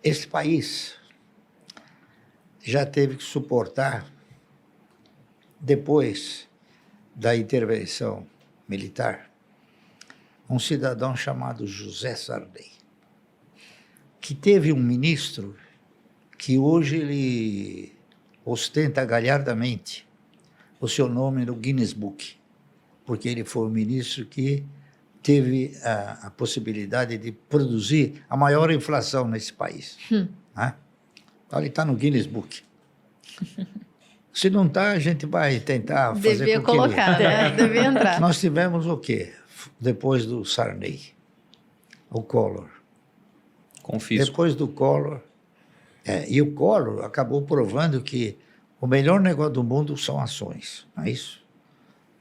Esse país já teve que suportar, depois da intervenção militar, um cidadão chamado José Sarney, que teve um ministro que hoje ele ostenta galhardamente o seu nome no Guinness Book, porque ele foi o ministro que teve a possibilidade de produzir a maior inflação nesse país. Né? Então, ele está no Guinness Book. Se não está, a gente vai tentar fazer devia com que colocar, né? Devia entrar. Nós tivemos o quê? Depois do Sarney? O Collor. Confisco. Depois do Collor. E o Collor acabou provando que o melhor negócio do mundo são ações, não é isso?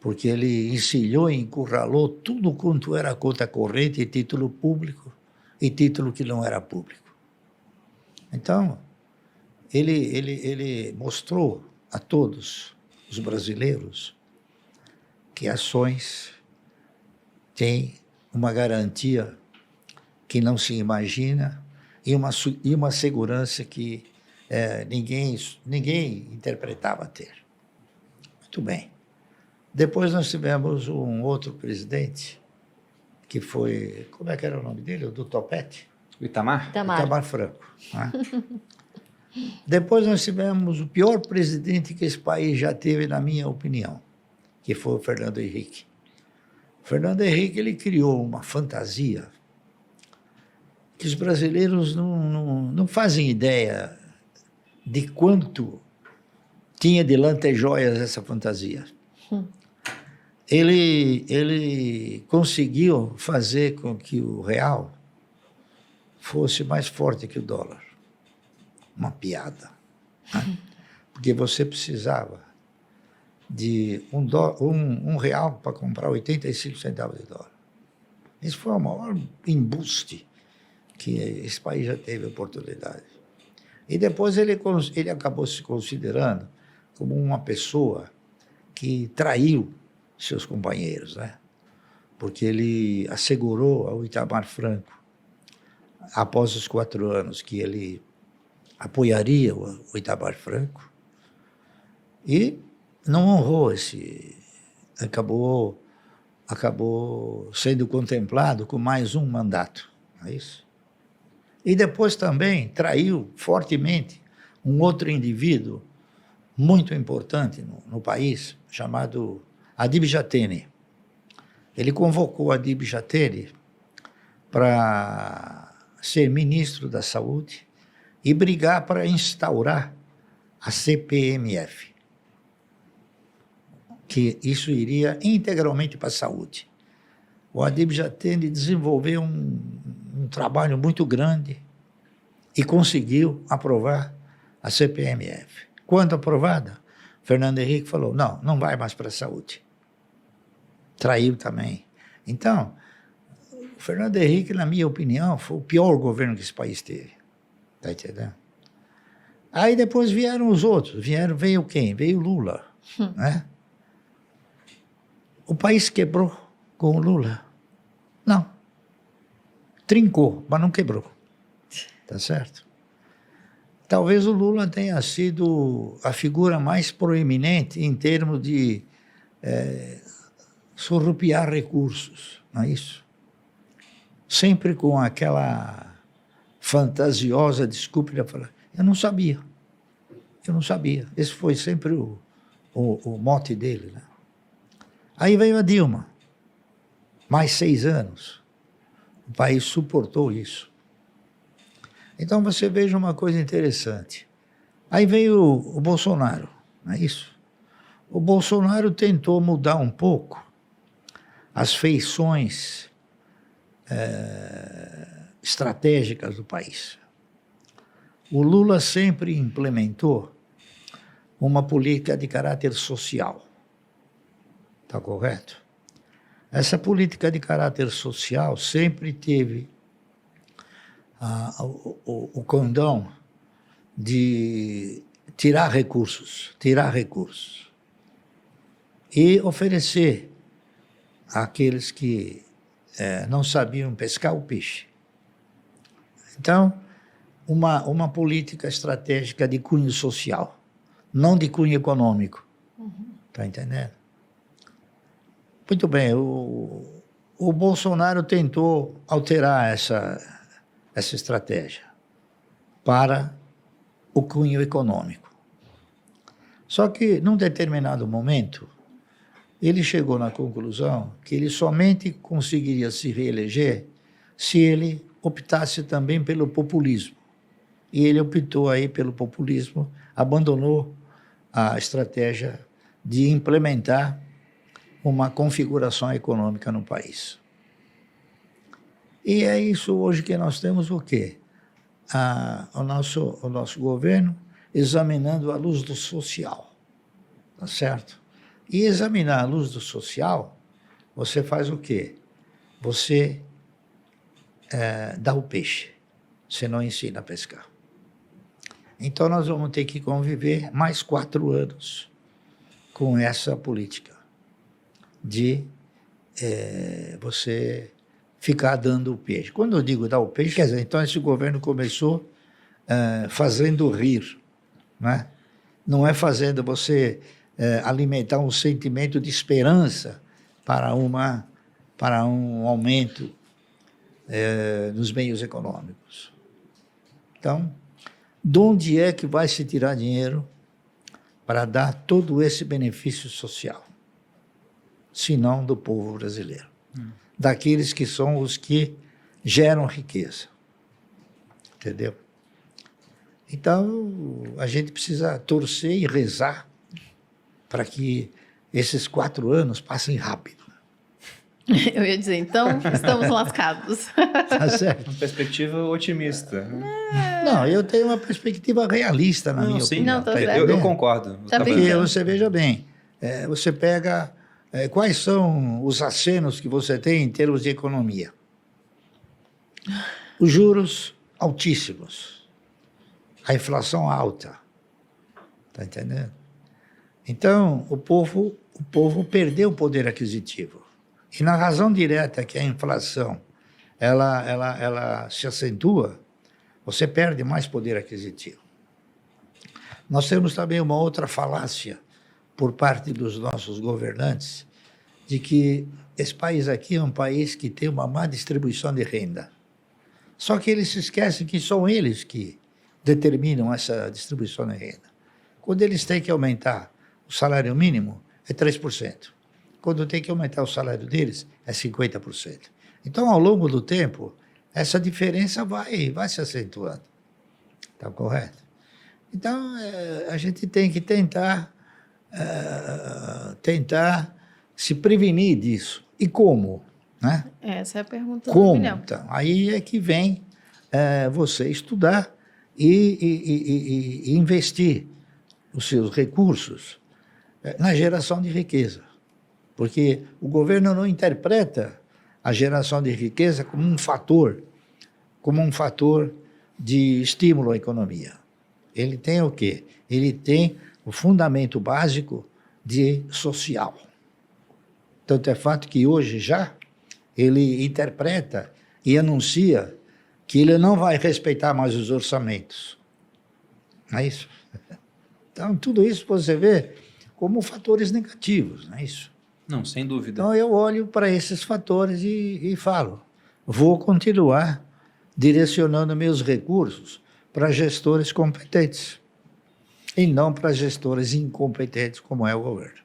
Porque ele encilhou e encurralou tudo quanto era conta corrente e título público e título que não era público. Então, ele mostrou a todos os brasileiros que ações têm uma garantia que não se imagina e uma segurança que ninguém interpretava ter. Muito bem. Depois nós tivemos um outro presidente, que foi... Como é que era o nome dele? O do topete? O Itamar? Itamar Franco. Né? Depois nós tivemos o pior presidente que esse país já teve, na minha opinião, que foi o Fernando Henrique. O Fernando Henrique ele criou uma fantasia que os brasileiros não fazem ideia de quanto tinha de lantejouas essa fantasia. Ele conseguiu fazer com que o real fosse mais forte que o dólar. Uma piada. Né? Porque você precisava de um real para comprar 85 centavos de dólar. Isso foi o maior embuste que esse país já teve oportunidade. E depois ele acabou se considerando como uma pessoa que traiu seus companheiros, né? Porque ele assegurou ao Itamar Franco, após os 4 anos, que ele apoiaria o Itamar Franco, e não honrou acabou sendo contemplado com mais um mandato, não é isso? E depois também traiu fortemente um outro indivíduo muito importante no país, chamado Adib Jatene. Ele convocou Adib Jatene para ser ministro da Saúde e brigar para instaurar a CPMF, que isso iria integralmente para a saúde. O Adib Jatene desenvolveu um trabalho muito grande e conseguiu aprovar a CPMF. Quando aprovada, Fernando Henrique falou, não vai mais para a saúde. Traiu também. Então, o Fernando Henrique, na minha opinião, foi o pior governo que esse país teve. Está entendendo? Aí depois vieram os outros. Veio quem? Veio Lula. Né? O país quebrou com o Lula? Não. Trincou, mas não quebrou. Tá certo? Talvez o Lula tenha sido a figura mais proeminente em termos de surrupiar recursos, não é isso? Sempre com aquela fantasiosa desculpa de falar, eu não sabia. Esse foi sempre o mote dele. Né? Aí veio a Dilma, mais 6 anos. O país suportou isso. Então você veja uma coisa interessante. Aí veio o Bolsonaro, não é isso? O Bolsonaro tentou mudar um pouco as feições estratégicas do país. O Lula sempre implementou uma política de caráter social. Está correto? Essa política de caráter social sempre teve o condão de tirar recursos e oferecer àqueles que não sabiam pescar o peixe. Então, uma política estratégica de cunho social, não de cunho econômico. Está entendendo? Muito bem, o Bolsonaro tentou alterar essa estratégia para o cunho econômico. Só que, num determinado momento, ele chegou na conclusão que ele somente conseguiria se reeleger se ele optasse também pelo populismo. E ele optou aí pelo populismo, abandonou a estratégia de implementar uma configuração econômica no país. E é isso hoje que nós temos o quê? O nosso governo examinando a luz do social, tá certo? E examinar a luz do social, você faz o quê? Você dá o peixe, você não ensina a pescar. Então nós vamos ter que conviver mais 4 anos com essa política de você ficar dando o peixe. Quando eu digo dar o peixe, quer dizer, então esse governo começou fazendo rir, né? Não é fazendo você alimentar um sentimento de esperança para um aumento nos meios econômicos. Então, de onde é que vai se tirar dinheiro para dar todo esse benefício social? Se não do povo brasileiro. Daqueles que são os que geram riqueza. Entendeu? Então, a gente precisa torcer e rezar para que esses 4 anos passem rápido. Eu ia dizer, então, estamos lascados. Tá certo? Uma perspectiva otimista. Não, eu tenho uma perspectiva realista, na minha sim. opinião. Não, tá Tá certo. Eu entendendo? concordo. Tá bem. Porque você veja bem, você pega quais são os acenos que você tem em termos de economia. Os juros altíssimos, a inflação alta, está entendendo? Então, o povo perdeu o poder aquisitivo. E na razão direta que a inflação ela se acentua, você perde mais poder aquisitivo. Nós temos também uma outra falácia por parte dos nossos governantes, de que esse país aqui é um país que tem uma má distribuição de renda. Só que eles se esquecem que são eles que determinam essa distribuição de renda. Quando eles têm que aumentar o salário mínimo, é 3%. Quando tem que aumentar o salário deles, é 50%. Então, ao longo do tempo, essa diferença vai se acentuando. Está correto? Então, a gente tem que tentar se prevenir disso. E como? Né? Essa é a pergunta do Como? milhão. Então, aí é que vem você estudar e investir os seus recursos na geração de riqueza. Porque o governo não interpreta a geração de riqueza como um fator de estímulo à economia. Ele tem o quê? Ele tem o fundamento básico de social. Tanto é fato que hoje já ele interpreta e anuncia que ele não vai respeitar mais os orçamentos. Não é isso? Então, tudo isso você vê como fatores negativos, não é isso? Não, sem dúvida. Então, eu olho para esses fatores e falo, vou continuar direcionando meus recursos para gestores competentes e não para gestores incompetentes, como é o governo.